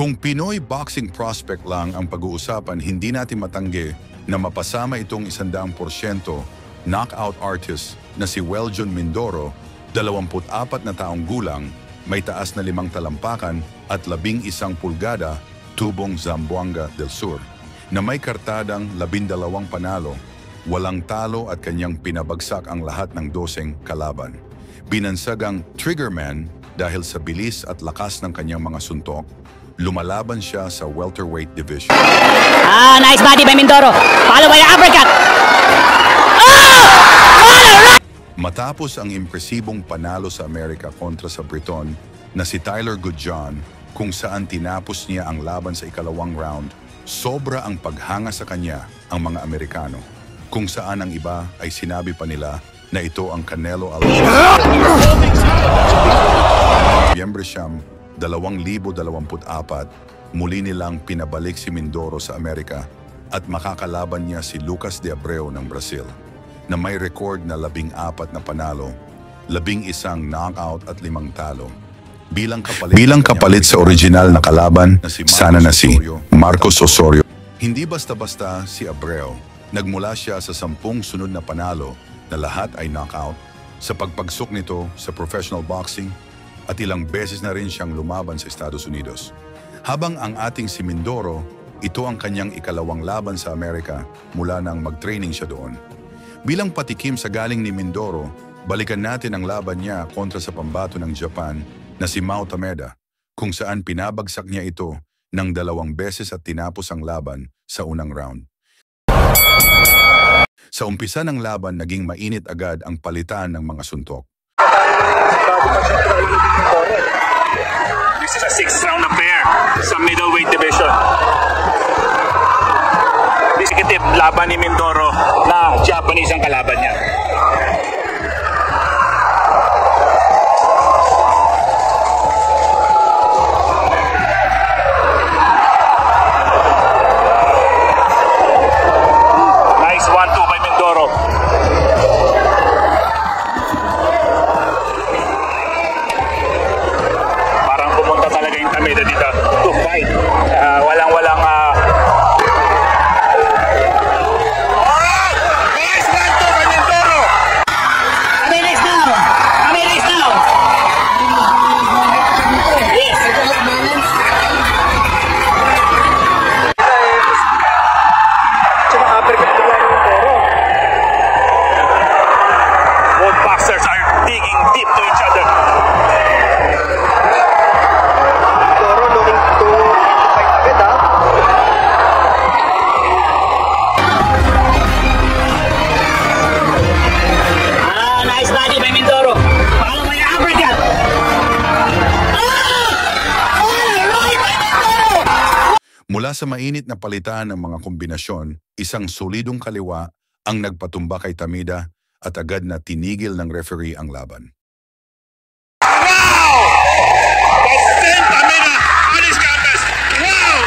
Kung Pinoy boxing prospect lang ang pag-uusapan, hindi natin matanggi na mapasama itong 100% knockout artist na si Weljon Mindoro, 24 na taong gulang, may taas na 5 talampakan at 11 pulgada, tubong Zamboanga del Sur, na may kartadang 12 panalo, walang talo at kanyang pinabagsak ang lahat ng 12 kalaban. Binansagang Triggerman dahil sa bilis at lakas ng kanyang mga suntok, lumalaban siya sa welterweight division. Nice body by Mindoro. Follow by the uppercut. Matapos ang impresibong panalo sa Amerika kontra sa Briton na si Tyler Goodjohn, kung saan tinapos niya ang laban sa ikalawang round, sobra ang paghanga sa kanya ang mga Amerikano, kung saan ang iba ay sinabi pa nila na ito ang Canelo Alvarez. Nobyembre 2024, muli nilang pinabalik si Mindoro sa Amerika at makakalaban niya si Lucas de Abreu ng Brazil, na may record na 14 na panalo, 11 knockout at 5 talo. Bilang kapalit sa original na kalaban, sana na si Marcos Osorio. Hindi basta-basta si Abreu. Nagmula siya sa 10 sunod na panalo na lahat ay knockout sa pagpagsok nito sa professional boxing, at ilang beses na rin siyang lumaban sa Estados Unidos. Habang ang ating si Mindoro, ito ang kanyang ikalawang laban sa Amerika mula nang mag-training siya doon. Bilang patikim sa galing ni Mindoro, balikan natin ang laban niya kontra sa pambato ng Japan na si Mao Tameda, kung saan pinabagsak niya ito ng 2 beses at tinapos ang laban sa unang round. Sa umpisa ng laban, naging mainit agad ang palitan ng mga suntok. This is a 6th round affair sa middleweight division. Executive laban ni Mindoro na Japanese ang kalaban niya. Nice 1-2 by Mindoro. Tameda dito to fight. Walang nice one to by Mindoro. Amilis now. Yes. Both boxers are digging deep to each other. Mula sa mainit na palitan ng mga kombinasyon, isang solidong kaliwa ang nagpatumba kay Tameda at agad na tinigil ng referee ang laban. Wow! Austin Tameda on his canvas. Wow!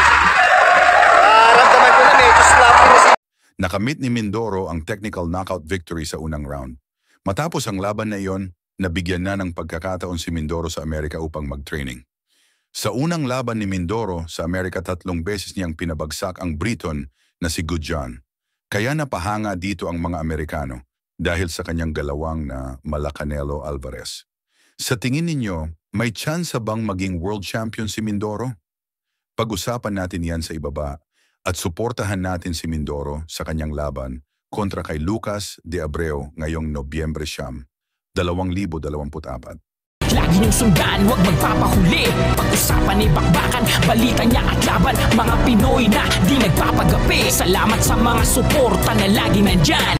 Ramdaman ko na medyo slap mo si... Nakamit ni Mindoro ang technical knockout victory sa unang round. Matapos ang laban na iyon, nabigyan na ng pagkakataon si Mindoro sa Amerika upang mag-training. Sa unang laban ni Mindoro sa Amerika, 3 beses niyang pinabagsak ang Briton na si Goodjohn. Kaya napahanga dito ang mga Amerikano dahil sa kanyang galawang na mala Canelo Alvarez. Sa tingin ninyo, may tsansa bang maging world champion si Mindoro? Pag-usapan natin yan sa ibaba at suportahan natin si Mindoro sa kanyang laban kontra kay Lucas de Abreu ngayong Nobyembre 2024. Lagi niyong sundan, huwag magpapahuli. Pag-usapan ay bakbakan, balita niya at laban. Mga Pinoy na di nagpapagapi. Salamat sa mga suporta na lagi nandyan.